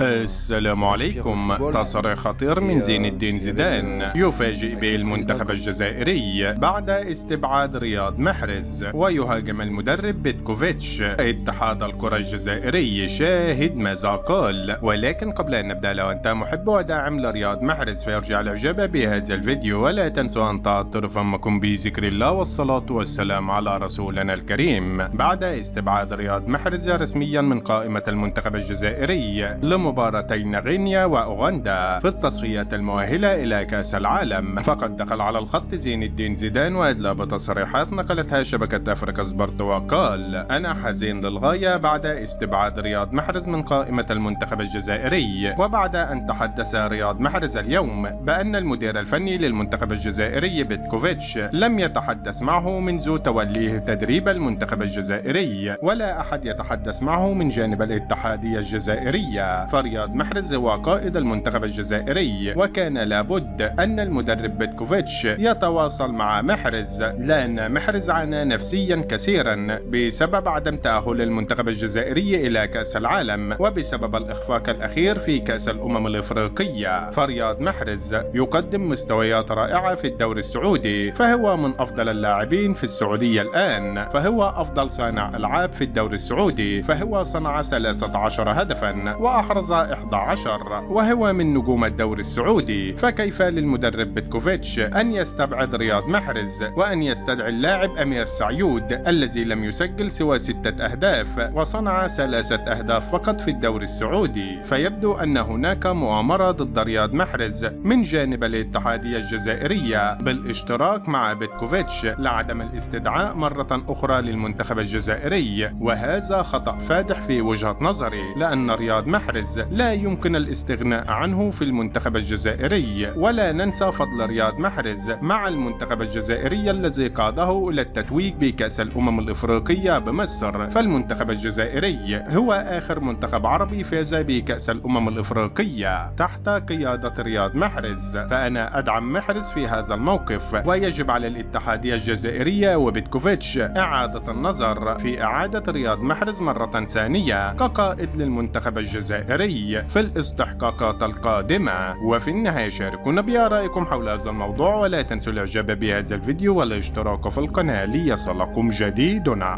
السلام عليكم. تصريح خطير من زين الدين زيدان يفاجئ به المنتخب الجزائري بعد استبعاد رياض محرز، ويهاجم المدرب بيتكوفيتش. اتحاد الكرة الجزائري شاهد ماذا قال. ولكن قبل أن نبدأ، لو أنت محب وداعم لرياض محرز فيرجع الإعجاب بهذا الفيديو، ولا تنسوا أن تعطروا فمكم بذكر الله والصلاة والسلام على رسولنا الكريم. بعد استبعاد رياض محرز رسميا من قائمة المنتخب الجزائري لمباراتين غينيا وأوغندا في التصفيات المؤهلة إلى كأس العالم، فقد دخل على الخط زين الدين زيدان وأدلى بتصريحات نقلتها شبكة أفريقيا سبورت، وقال: أنا حزين للغاية بعد استبعاد رياض محرز من قائمة المنتخب الجزائري، وبعد أن تحدث رياض محرز اليوم بأن المدير الفني للمنتخب الجزائري بيتكوفيتش لم يتحدث معه منذ توليه تدريب المنتخب الجزائري، ولا أحد يتحدث معه من جانب الاتحادية الجزائرية، فرياض محرز هو قائد المنتخب الجزائري، وكان لابد أن المدرب بيتكوفيتش يتواصل مع محرز، لأن محرز عانى نفسيا كثيرا بسبب عدم تأهل المنتخب الجزائري إلى كأس العالم، وبسبب الإخفاق الأخير في كأس الأمم الإفريقية. فرياض محرز يقدم مستويات رائعة في الدوري السعودي، فهو من أفضل اللاعبين في السعودية الآن، فهو أفضل صانع ألعاب في الدوري السعودي، فهو صنع 13 هدفا وأحرز 11، وهو من نجوم الدوري السعودي. فكيف للمدرب بيتكوفيتش أن يستبعد رياض محرز وأن يستدعي اللاعب أمير سعيود الذي لم يسجل سوى 6 أهداف وصنع 3 أهداف فقط في الدوري السعودي؟ فيبدو أن هناك مؤامرة ضد رياض محرز من جانب الاتحادية الجزائرية بالاشتراك مع بيتكوفيتش لعدم الاستدعاء مرة أخرى للمنتخب الجزائري، وهذا خطأ فادح في وجهة نظري، لأن رياض محرز لا يمكن الاستغناء عنه في المنتخب الجزائري. ولا ننسى فضل رياض محرز مع المنتخب الجزائري الذي قاده إلى التتويج بكأس الأمم الإفريقية بمصر، فالمنتخب الجزائري هو آخر منتخب عربي فاز بكأس الأمم الإفريقية تحت قيادة رياض محرز، فأنا أدعم محرز في هذا الموقف، ويجب على الاتحادية الجزائرية وبيتكوفيتش إعادة النظر في إعادة رياض محرز مرة ثانية كقائد للمنتخب الجزائري في الاستحقاقات القادمة. وفي النهاية شاركونا بآرائكم حول هذا الموضوع، ولا تنسوا الإعجاب بهذا الفيديو والاشتراك في القناة ليصلكم جديدنا.